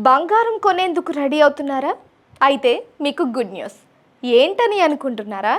బంగారం కొనేందుకు రెడీ అవుతున్నారా? అయితే మీకు గుడ్ న్యూస్. ఏంటని అనుకుంటున్నారా?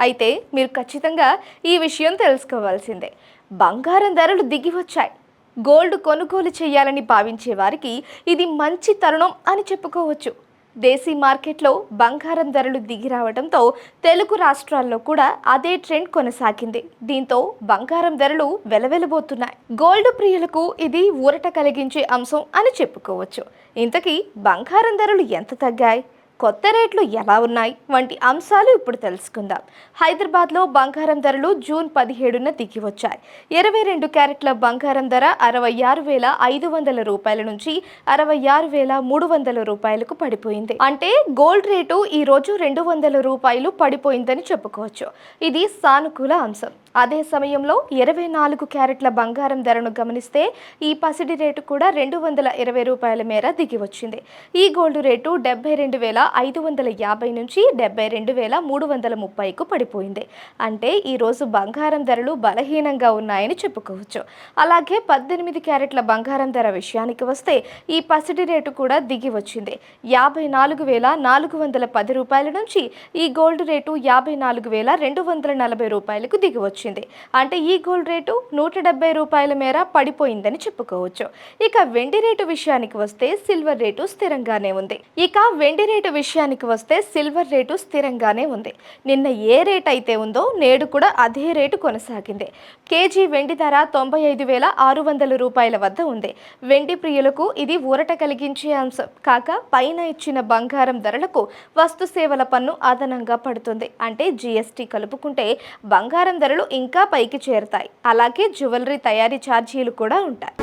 అయితే మీరు ఖచ్చితంగా ఈ విషయం తెలుసుకోవాల్సిందే. బంగారం ధరలు దిగి వచ్చాయి. గోల్డ్ కొనుగోలు చేయాలని భావించే వారికి ఇది మంచి తరుణం అని చెప్పుకోవచ్చు. దేశీ మార్కెట్లో బంగారం ధరలు దిగి రావడంతో తెలుగు రాష్ట్రాల్లో కూడా అదే ట్రెండ్ కొనసాగింది. దీంతో బంగారం ధరలు వెలవెలబోతున్నాయి. గోల్డ్ ప్రియులకు ఇది ఊరట కలిగించే అంశం అని చెప్పుకోవచ్చు. ఇంతకీ బంగారం ధరలు ఎంత తగ్గాయి, కొత్త రేట్లు ఎలా ఉన్నాయి వంటి అంశాలు ఇప్పుడు తెలుసుకుందాం. హైదరాబాద్లో బంగారం ధరలు జూన్ 17న దిగి వచ్చాయి. 22 క్యారెట్ల బంగారం ధర 66,500 రూపాయల నుంచి 66,300 రూపాయలకు పడిపోయింది. అంటే గోల్డ్ రేటు ఈ రోజు 200 రూపాయలు పడిపోయిందని చెప్పుకోవచ్చు. ఇది సానుకూల అంశం. అదే సమయంలో 24 క్యారెట్ల బంగారం ధరను గమనిస్తే ఈ పసిడి రేటు కూడా 220 రూపాయల మేర దిగి వచ్చింది. ఈ గోల్డ్ రేటు 72,550 నుంచి 72,330కు పడిపోయింది. అంటే ఈరోజు బంగారం ధరలు బలహీనంగా ఉన్నాయని చెప్పుకోవచ్చు. అలాగే 18 క్యారెట్ల బంగారం ధర విషయానికి వస్తే ఈ పసిడి రేటు కూడా దిగి వచ్చింది. 54,410 రూపాయల నుంచి ఈ గోల్డ్ రేటు 54,240 రూపాయలకు దిగి వచ్చింది. అంటే ఈ గోల్డ్ రేటు 170 రూపాయల మేర పడిపోయిందని చెప్పుకోవచ్చు. ఇక వెండి రేటు విషయానికి వస్తే సిల్వర్ రేటు స్థిరంగానే ఉంది. నిన్న ఏ రేట్ అయితే ఉందో నేడు కూడా అదే రేటు కొనసాగింది. కేజీ వెండి ధర 95,600 రూపాయల వద్ద ఉంది. వెండి ప్రియులకు ఇది ఊరట కలిగించే అంశం. కాక పైన ఇచ్చిన బంగారం ధరలకు వస్తు సేవల పన్ను అదనంగా పడుతుంది. అంటే జీఎస్టీ కలుపుకుంటే బంగారం ధరలు ఇంకా పైకి చేరుతాయి. అలాగే జ్యువెలరీ తయారీ ఛార్జీలు కూడా ఉంటాయి.